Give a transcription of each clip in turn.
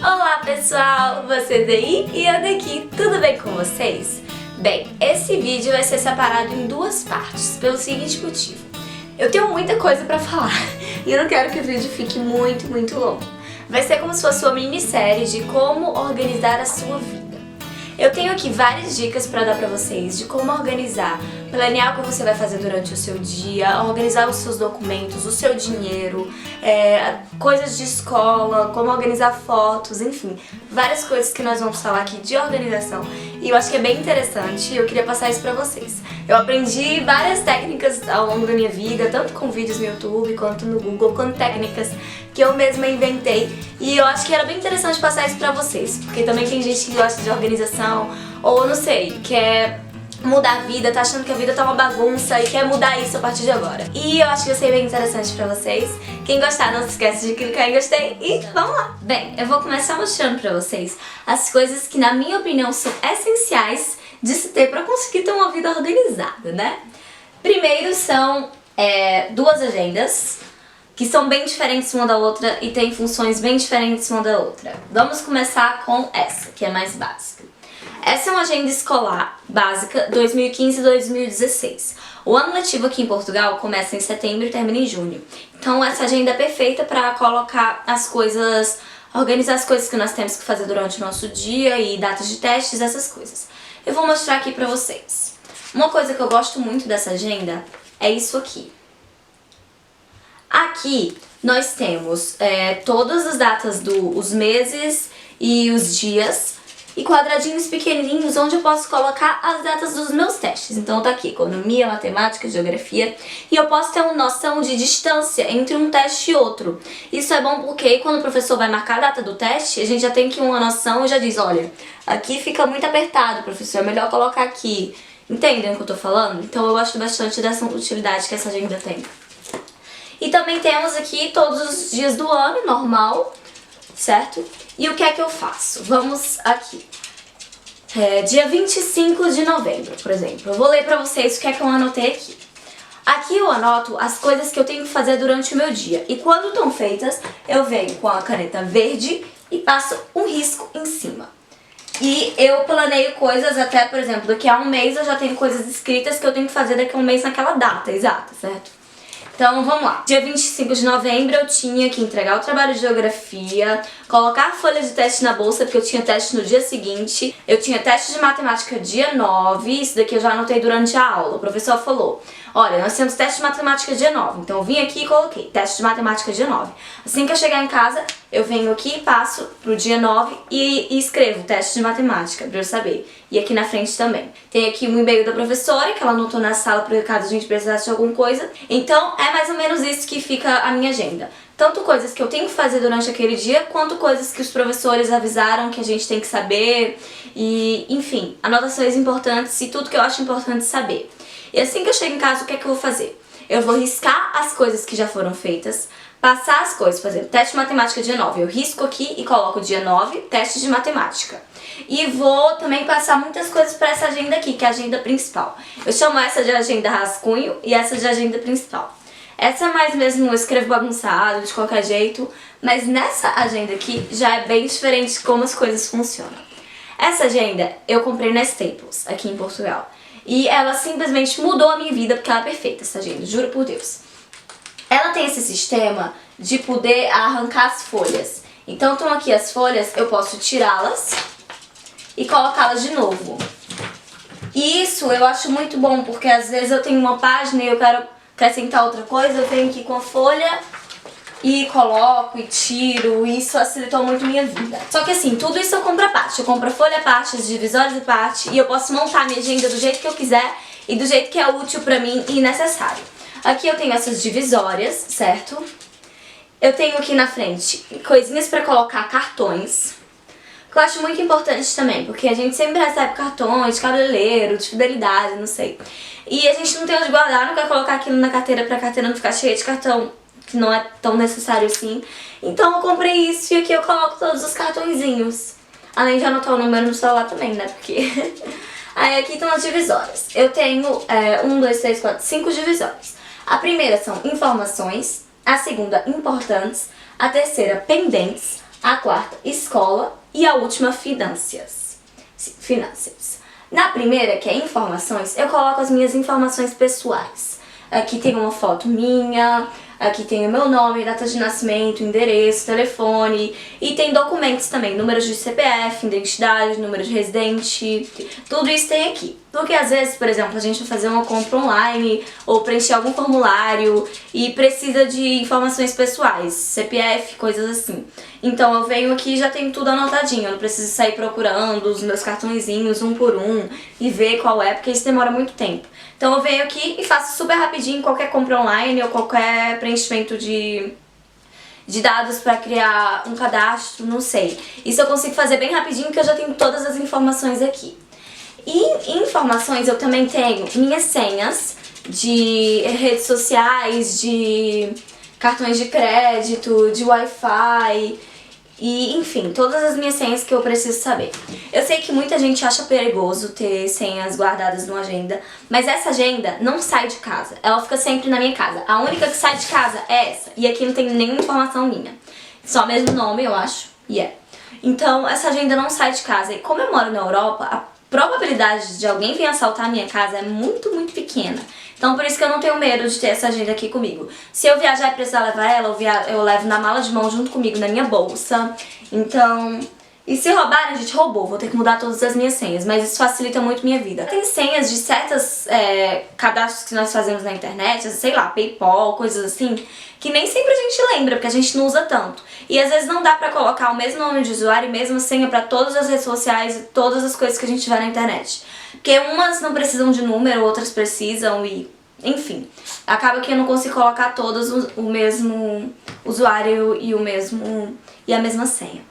Olá pessoal, você daí e eu daqui, tudo bem com vocês? Bem, esse vídeo vai ser separado em duas partes, pelo seguinte motivo. Eu tenho muita coisa pra falar e eu não quero que o vídeo fique muito longo. Vai ser como se fosse uma minissérie de como organizar a sua vida. Eu tenho aqui várias dicas pra dar pra vocês de como organizar, planear o que você vai fazer durante o seu dia, organizar os seus documentos, o seu dinheiro, coisas de escola, como organizar fotos, enfim, várias coisas que nós vamos falar aqui de organização e eu acho que é bem interessante e eu queria passar isso pra vocês. Eu aprendi várias técnicas ao longo da minha vida, tanto com vídeos no YouTube, quanto no Google, quanto técnicas que eu mesma inventei e eu acho que era bem interessante passar isso pra vocês, porque também tem gente que gosta de organização ou, não sei, quer mudar a vida, tá achando que a vida tá uma bagunça e quer mudar isso a partir de agora. E eu acho que vai ser bem interessante pra vocês. Quem gostar, não se esquece de clicar em gostei e vamos lá! Bem, eu vou começar mostrando pra vocês as coisas que, na minha opinião, são essenciais de se ter pra conseguir ter uma vida organizada, né? Primeiro são duas agendas, que são bem diferentes uma da outra e têm funções bem diferentes uma da outra. Vamos começar com essa, que é mais básica. Essa é uma agenda escolar básica 2015-2016. O ano letivo aqui em Portugal começa em setembro e termina em junho. Então essa agenda é perfeita para colocar as coisas, organizar as coisas que nós temos que fazer durante o nosso dia e datas de testes, essas coisas. Eu vou mostrar aqui para vocês. Uma coisa que eu gosto muito dessa agenda é isso aqui. Aqui nós temos todas as datas dos meses e os dias e quadradinhos pequenininhos onde eu posso colocar as datas dos meus testes. Então tá aqui, economia, matemática, geografia, e eu posso ter uma noção de distância entre um teste e outro. Isso é bom porque quando o professor vai marcar a data do teste, a gente já tem aqui uma noção e já diz, olha, aqui fica muito apertado, professor, é melhor colocar aqui. Entendem o que eu tô falando? Então eu gosto bastante dessa utilidade que essa agenda tem. E também temos aqui todos os dias do ano, normal, certo? E o que é que eu faço? Vamos aqui. Dia 25 de novembro, por exemplo. Eu vou ler pra vocês o que é que eu anotei aqui. Aqui eu anoto as coisas que eu tenho que fazer durante o meu dia. E quando estão feitas, eu venho com a caneta verde e passo um risco em cima. E eu planeio coisas até, por exemplo, daqui a um mês eu já tenho coisas escritas que eu tenho que fazer daqui a um mês naquela data exata, certo? Então vamos lá, dia 25 de novembro eu tinha que entregar o trabalho de geografia, colocar a folha de teste na bolsa porque eu tinha teste no dia seguinte, eu tinha teste de matemática dia 9, isso daqui eu já anotei durante a aula, o professor falou, olha, nós temos teste de matemática dia 9, então eu vim aqui e coloquei teste de matemática dia 9. Assim que eu chegar em casa, eu venho aqui e passo pro dia 9 e escrevo teste de matemática pra eu saber. E aqui na frente também. Tem aqui um e-mail da professora que ela anotou na sala para caso a gente precisasse de alguma coisa. Então é mais ou menos isso que fica a minha agenda. Tanto coisas que eu tenho que fazer durante aquele dia, quanto coisas que os professores avisaram que a gente tem que saber. E, enfim, anotações importantes e tudo que eu acho importante saber. E assim que eu chego em casa, o que é que eu vou fazer? Eu vou riscar as coisas que já foram feitas, passar as coisas, por exemplo, teste de matemática dia 9. Eu risco aqui e coloco dia 9, teste de matemática. E vou também passar muitas coisas para essa agenda aqui, que é a agenda principal. Eu chamo essa de agenda rascunho e essa de agenda principal. Essa é mais mesmo, eu escrevo bagunçado, de qualquer jeito, mas nessa agenda aqui já é bem diferente de como as coisas funcionam. Essa agenda eu comprei na Staples, aqui em Portugal. E ela simplesmente mudou a minha vida, porque ela é perfeita, essa agenda, juro por Deus. Ela tem esse sistema de poder arrancar as folhas. Então estão aqui as folhas, eu posso tirá-las e colocá-las de novo. E isso eu acho muito bom, porque às vezes eu tenho uma página e eu quero acrescentar outra coisa, eu venho aqui com a folha e coloco e tiro, e isso facilitou muito minha vida. Só que assim, tudo isso eu compro à parte. Eu compro a folha à parte, as divisórias à parte, e eu posso montar a minha agenda do jeito que eu quiser e do jeito que é útil pra mim e necessário. Aqui eu tenho essas divisórias, certo? Eu tenho aqui na frente coisinhas pra colocar cartões, que eu acho muito importante também, porque a gente sempre recebe cartões de cabeleireiro, de fidelidade, não sei. E a gente não tem onde guardar, não quer colocar aquilo na carteira pra carteira não ficar cheia de cartão, que não é tão necessário assim. Então eu comprei isso e aqui eu coloco todos os cartõezinhos. Além de anotar o número no celular também, né? Porque... Aí aqui estão as divisórias. Eu tenho 1, 2, 3, 4, 5 divisórias. A primeira são informações, a segunda importantes, a terceira pendentes, A quarta, escola. E a última, finanças. Finanças. Na primeira, que é informações, eu coloco as minhas informações pessoais. Aqui tem uma foto minha, aqui tem o meu nome, data de nascimento, endereço, telefone, e tem documentos também, números de CPF, identidade, número de residente, tudo isso tem aqui. Porque às vezes, por exemplo, a gente vai fazer uma compra online ou preencher algum formulário e precisa de informações pessoais, CPF, coisas assim. Então eu venho aqui e já tenho tudo anotadinho, eu não preciso sair procurando os meus cartõezinhos um por um e ver qual é, porque isso demora muito tempo. Então eu venho aqui e faço super rapidinho qualquer compra online ou qualquer preenchimento de dados para criar um cadastro, não sei. Isso eu consigo fazer bem rapidinho porque eu já tenho todas as informações aqui. E em informações eu também tenho minhas senhas de redes sociais, de cartões de crédito, de Wi-Fi e, enfim, todas as minhas senhas que eu preciso saber. Eu sei que muita gente acha perigoso ter senhas guardadas numa agenda, mas essa agenda não sai de casa, ela fica sempre na minha casa. A única que sai de casa é essa, e aqui não tem nenhuma informação minha. Só mesmo nome, eu acho, e é. Então, essa agenda não sai de casa. E como eu moro na Europa, a probabilidade de alguém vir assaltar a minha casa é muito, muito pequena. Então por isso que eu não tenho medo de ter essa agenda aqui comigo. Se eu viajar e precisar levar ela, eu levo na mala de mão junto comigo, na minha bolsa. Então... E se roubarem, a gente roubou, vou ter que mudar todas as minhas senhas, mas isso facilita muito minha vida. Tem senhas de certos cadastros que nós fazemos na internet, sei lá, PayPal, coisas assim, que nem sempre a gente lembra, porque a gente não usa tanto. E às vezes não dá pra colocar o mesmo nome de usuário e mesma senha pra todas as redes sociais e todas as coisas que a gente tiver na internet. Porque umas não precisam de número, outras precisam e... Enfim, acaba que eu não consigo colocar todas o mesmo usuário e a mesma senha.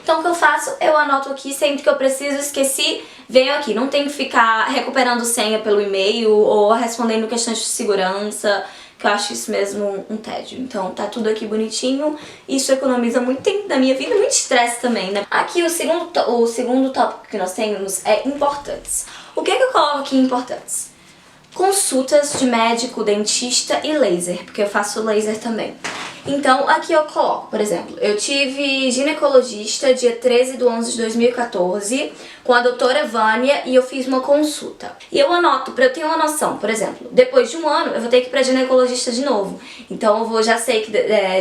Então o que eu faço? Eu anoto aqui sempre que eu preciso, esqueci, venho aqui. Não tenho que ficar recuperando senha pelo e-mail ou respondendo questões de segurança, que eu acho isso mesmo um tédio. Então tá tudo aqui bonitinho, isso economiza muito tempo da minha vida e muito estresse também, né? Aqui o segundo tópico que nós temos é importantes. O que é que eu coloco aqui em importantes? Consultas de médico, dentista e laser, porque eu faço laser também. Então, aqui eu coloco, por exemplo, eu tive ginecologista dia 13/11/2014 com a doutora Vânia e eu fiz uma consulta. E eu anoto, pra eu ter uma noção, por exemplo, depois de um ano eu vou ter que ir pra ginecologista de novo. Então eu já sei que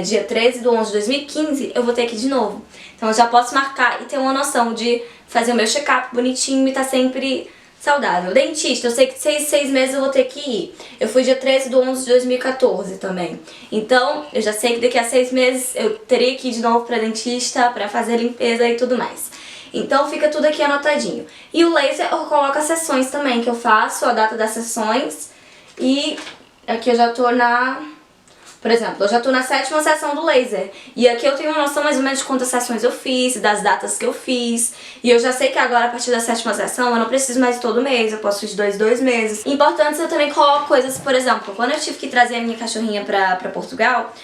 dia 13/11/2015 eu vou ter que ir de novo. Então eu já posso marcar e ter uma noção de fazer o meu check-up bonitinho e tá sempre... saudável. Dentista, eu sei que 6 meses eu vou ter que ir. Eu fui dia 13/11/2014 também. Então, eu já sei que daqui a 6 meses eu teria que ir de novo pra dentista, pra fazer limpeza e tudo mais. Então, fica tudo aqui anotadinho. E o laser eu coloco as sessões também que eu faço, a data das sessões. E aqui eu já tô Por exemplo, eu já tô na 7ª sessão do laser. E aqui eu tenho uma noção mais ou menos de quantas sessões eu fiz, das datas que eu fiz. E eu já sei que agora, a partir da 7ª sessão, eu não preciso mais de todo mês, eu posso ir de 2 meses. Importante, eu também coloco coisas, por exemplo, quando eu tive que trazer a minha cachorrinha pra Portugal,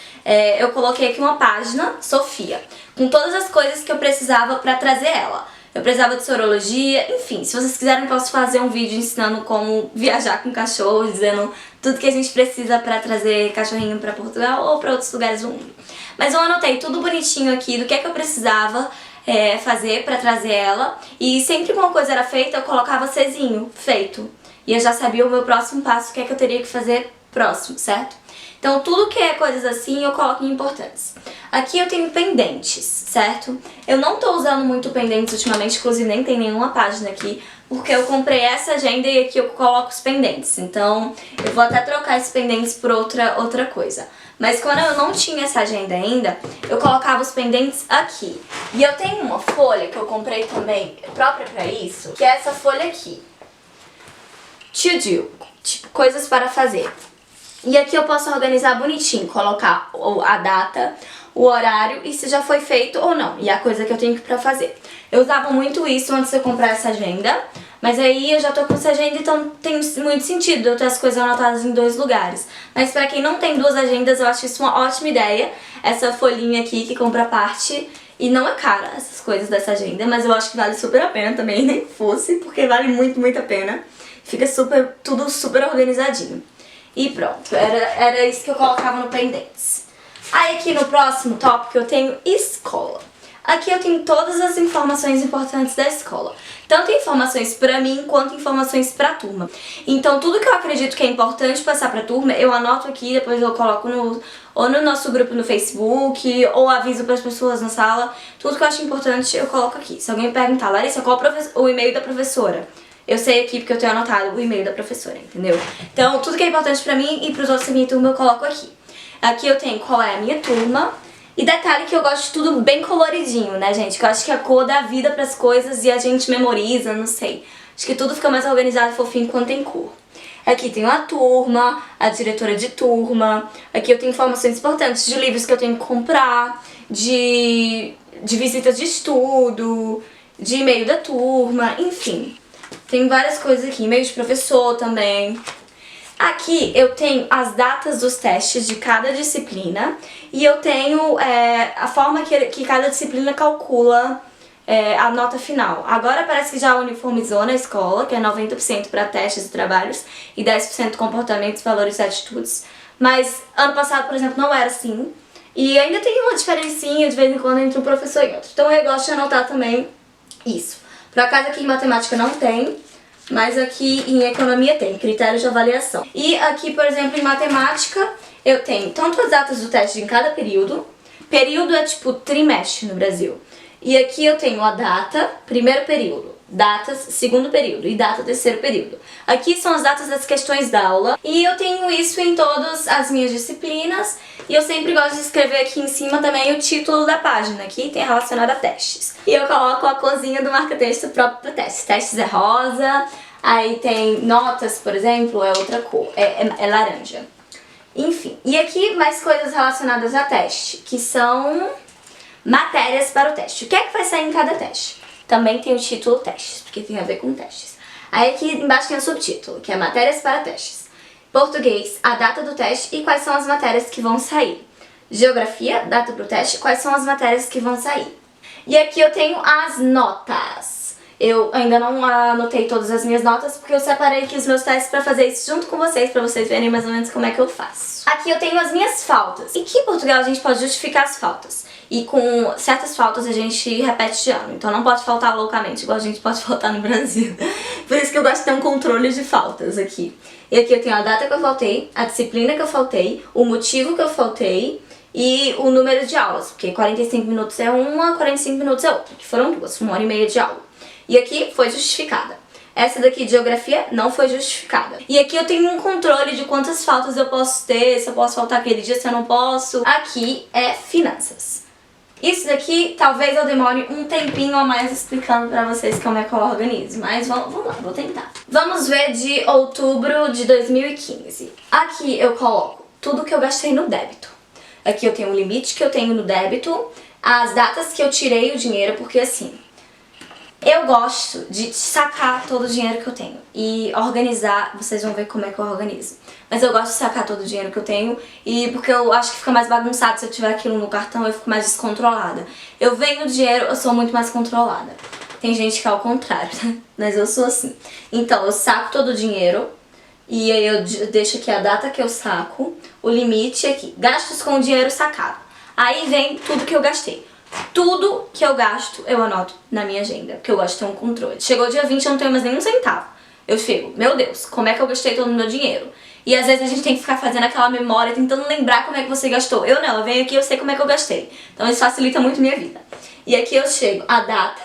eu coloquei aqui uma página, Sofia, com todas as coisas que eu precisava pra trazer ela. Eu precisava de sorologia, enfim, se vocês quiserem eu posso fazer um vídeo ensinando como viajar com cachorro, dizendo tudo que a gente precisa pra trazer cachorrinho pra Portugal ou pra outros lugares do mundo. Mas eu anotei tudo bonitinho aqui do que é que eu precisava fazer pra trazer ela, e sempre que uma coisa era feita eu colocava Czinho, feito. E eu já sabia o meu próximo passo, o que é que eu teria que fazer próximo, certo? Então tudo que é coisas assim eu coloco em importantes. Aqui eu tenho pendentes, certo? Eu não tô usando muito pendentes ultimamente, inclusive nem tem nenhuma página aqui, porque eu comprei essa agenda e aqui eu coloco os pendentes. Então eu vou até trocar esses pendentes por outra coisa. Mas quando eu não tinha essa agenda ainda, eu colocava os pendentes aqui. E eu tenho uma folha que eu comprei também, própria pra isso, que é essa folha aqui. To do, tipo, coisas para fazer. E aqui eu posso organizar bonitinho, colocar a data, o horário e se já foi feito ou não, e a coisa que eu tenho pra fazer. Eu usava muito isso antes de eu comprar essa agenda, mas aí eu já tô com essa agenda, então tem muito sentido eu ter as coisas anotadas em 2 lugares. Mas pra quem não tem 2 agendas, eu acho isso uma ótima ideia, essa folhinha aqui que compra parte. E não é cara essas coisas dessa agenda, mas eu acho que vale super a pena também, nem fosse, porque vale muito, muito a pena. Fica tudo super organizadinho. E pronto, era isso que eu colocava no pendentes. Aí aqui no próximo tópico eu tenho escola. Aqui eu tenho todas as informações importantes da escola. Tanto informações pra mim, quanto informações pra turma. Então tudo que eu acredito que é importante passar pra turma, eu anoto aqui, depois eu coloco ou no nosso grupo no Facebook, ou aviso pras pessoas na sala. Tudo que eu acho importante eu coloco aqui. Se alguém me perguntar, Larissa, qual o e-mail da professora? Eu sei aqui porque eu tenho anotado o e-mail da professora, entendeu? Então tudo que é importante pra mim e pros outros da minha turma eu coloco aqui. Aqui eu tenho qual é a minha turma. E detalhe que eu gosto de tudo bem coloridinho, né, gente? Que eu acho que a cor dá vida pras coisas e a gente memoriza, não sei. Acho que tudo fica mais organizado e fofinho quando tem cor. Aqui tenho a turma, a diretora de turma. Aqui eu tenho informações importantes de livros que eu tenho que comprar, de visitas de estudo, de e-mail da turma, enfim. Tem várias coisas aqui, e-mail de professor também. Aqui eu tenho as datas dos testes de cada disciplina e eu tenho a forma que cada disciplina calcula a nota final. Agora parece que já uniformizou na escola, que é 90% para testes e trabalhos e 10% comportamentos, valores e atitudes. Mas ano passado, por exemplo, não era assim. E ainda tem uma diferencinha de vez em quando entre um professor e outro. Então eu gosto de anotar também isso. Por acaso aqui em matemática não tem. Mas aqui em economia tem critérios de avaliação. E aqui, por exemplo, em matemática, eu tenho tanto as datas do teste em cada período. Período é tipo trimestre no Brasil. E aqui eu tenho a data, primeiro período, datas, segundo período e data, terceiro período. Aqui são as datas das questões da aula. E eu tenho isso em todas as minhas disciplinas. E eu sempre gosto de escrever aqui em cima também o título da página, que tem relacionado a testes. E eu coloco a corzinha do marca-texto próprio para testes. Testes é rosa, aí tem notas, por exemplo, é outra cor, é laranja. Enfim, e aqui mais coisas relacionadas a teste, que são matérias para o teste. O que é que vai sair em cada teste? Também tem o título testes, porque tem a ver com testes. Aí aqui embaixo tem o subtítulo, que é matérias para testes. Português, a data do teste e quais são as matérias que vão sair. Geografia, data para o teste, quais são as matérias que vão sair. E aqui eu tenho as notas. Eu ainda não anotei todas as minhas notas porque eu separei aqui os meus testes para fazer isso junto com vocês, para vocês verem mais ou menos como é que eu faço. Aqui eu tenho as minhas faltas. E que em Portugal a gente pode justificar as faltas. E com certas faltas a gente repete de ano. Então não pode faltar loucamente, igual a gente pode faltar no Brasil. Por isso que eu gosto de ter um controle de faltas aqui. E aqui eu tenho a data que eu faltei, a disciplina que eu faltei, o motivo que eu faltei e o número de aulas. Porque 45 minutos é uma, 45 minutos é outra. Que foram duas, 1h30 de aula. E aqui foi justificada. Essa daqui de geografia não foi justificada. E aqui eu tenho um controle de quantas faltas eu posso ter, se eu posso faltar aquele dia, se eu não posso. Aqui é finanças. Isso daqui talvez eu demore um tempinho a mais explicando pra vocês como é que eu organizo. Mas vamos lá, vou tentar. Vamos ver de outubro de 2015. Aqui eu coloco tudo que eu gastei no débito. Aqui eu tenho o limite que eu tenho no débito, as datas que eu tirei o dinheiro, porque assim... Eu gosto de sacar todo o dinheiro que eu tenho e organizar, vocês vão ver como é que eu organizo. Mas eu gosto de sacar todo o dinheiro que eu tenho e porque eu acho que fica mais bagunçado se eu tiver aquilo no cartão, eu fico mais descontrolada. Eu venho dinheiro, eu sou muito mais controlada. Tem gente que é ao contrário, né? Mas eu sou assim. Então eu saco todo o dinheiro e aí eu deixo aqui a data que eu saco, o limite aqui, gastos com o dinheiro sacado. Aí vem tudo que eu gastei. Tudo que eu gasto, eu anoto na minha agenda, porque eu gosto de ter um controle. Chegou o dia 20, eu não tenho mais nenhum centavo. Eu fico, meu Deus, como é que eu gastei todo o meu dinheiro? E às vezes a gente tem que ficar fazendo aquela memória, tentando lembrar como é que você gastou. Eu não, eu venho aqui e eu sei como é que eu gastei. Então isso facilita muito minha vida. E aqui eu chego a data,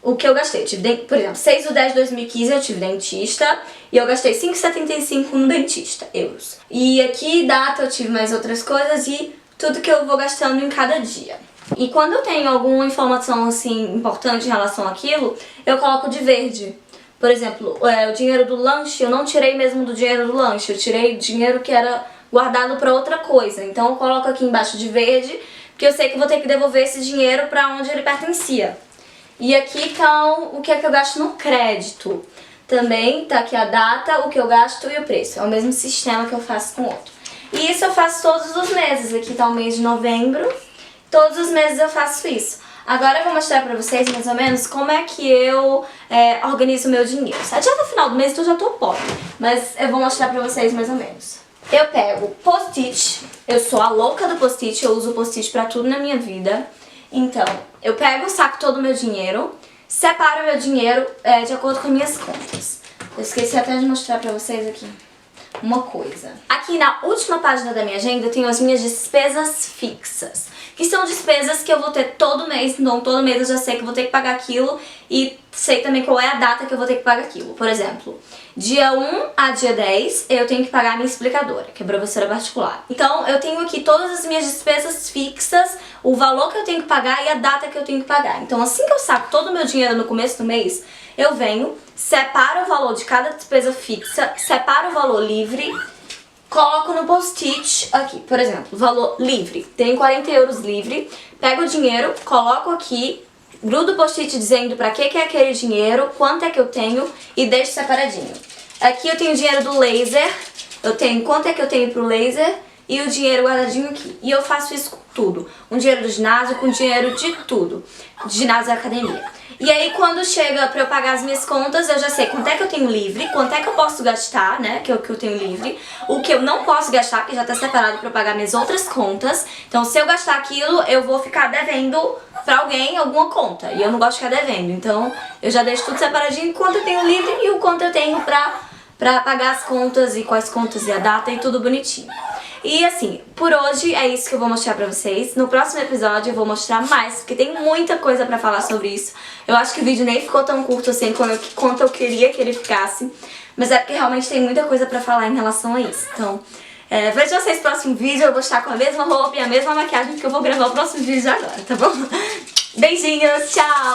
o que eu gastei. Eu tive, por exemplo, 6/10/2015 eu tive dentista e eu gastei 5,75 no dentista, euros. E aqui data eu tive mais outras coisas e tudo que eu vou gastando em cada dia. E quando eu tenho alguma informação assim importante em relação àquilo, eu coloco de verde. Por exemplo, o dinheiro do lanche, eu não tirei mesmo do dinheiro do lanche, eu tirei dinheiro que era guardado para outra coisa. Então eu coloco aqui embaixo de verde, porque eu sei que vou ter que devolver esse dinheiro para onde ele pertencia. E aqui então o que é que eu gasto no crédito. Também tá aqui a data, o que eu gasto e o preço. É o mesmo sistema que eu faço com o outro. E isso eu faço todos os meses. Aqui tá o mês de novembro. Todos os meses eu faço isso. Agora eu vou mostrar pra vocês mais ou menos como é que eu organizo o meu dinheiro. Já no final do mês então eu já tô pobre, mas eu vou mostrar pra vocês mais ou menos. Eu pego post-it, eu sou a louca do post-it, eu uso post-it pra tudo na minha vida. Então, eu pego, saco todo o meu dinheiro, separo o meu dinheiro de acordo com minhas contas. Eu esqueci até de mostrar pra vocês aqui uma coisa. Aqui na última página da minha agenda eu tenho as minhas despesas fixas, que são despesas que eu vou ter todo mês. Então todo mês eu já sei que eu vou ter que pagar aquilo e sei também qual é a data que eu vou ter que pagar aquilo. Por exemplo, dia 1 a dia 10 eu tenho que pagar a minha explicadora, que é professora particular. Então eu tenho aqui todas as minhas despesas fixas, o valor que eu tenho que pagar e a data que eu tenho que pagar. Então assim que eu saco todo o meu dinheiro no começo do mês, eu venho, separo o valor de cada despesa fixa, separo o valor livre, coloco no post-it aqui, por exemplo, valor livre, tem 40 euros livre, pego o dinheiro, coloco aqui, grudo o post-it dizendo pra que é aquele dinheiro, quanto é que eu tenho e deixo separadinho. Aqui eu tenho o dinheiro do laser, eu tenho quanto é que eu tenho pro laser e o dinheiro guardadinho aqui. E eu faço isso com tudo, um dinheiro do ginásio, com dinheiro de tudo, de ginásio e academia. E aí quando chega pra eu pagar as minhas contas, eu já sei quanto é que eu tenho livre, quanto é que eu posso gastar, né, que eu tenho livre, o que eu não posso gastar, que já tá separado pra eu pagar minhas outras contas. Então se eu gastar aquilo, eu vou ficar devendo pra alguém alguma conta, e eu não gosto de ficar devendo. Então eu já deixo tudo separadinho, quanto eu tenho livre e o quanto eu tenho pra pagar as contas e quais contas e a data e tudo bonitinho. E assim, por hoje é isso que eu vou mostrar pra vocês. No próximo episódio eu vou mostrar mais, porque tem muita coisa pra falar sobre isso. Eu acho que o vídeo nem ficou tão curto assim quanto eu queria que ele ficasse. Mas é porque realmente tem muita coisa pra falar em relação a isso. Então, vejo vocês no próximo vídeo. Eu vou estar com a mesma roupa e a mesma maquiagem que eu vou gravar o próximo vídeo agora, tá bom? Beijinhos, tchau!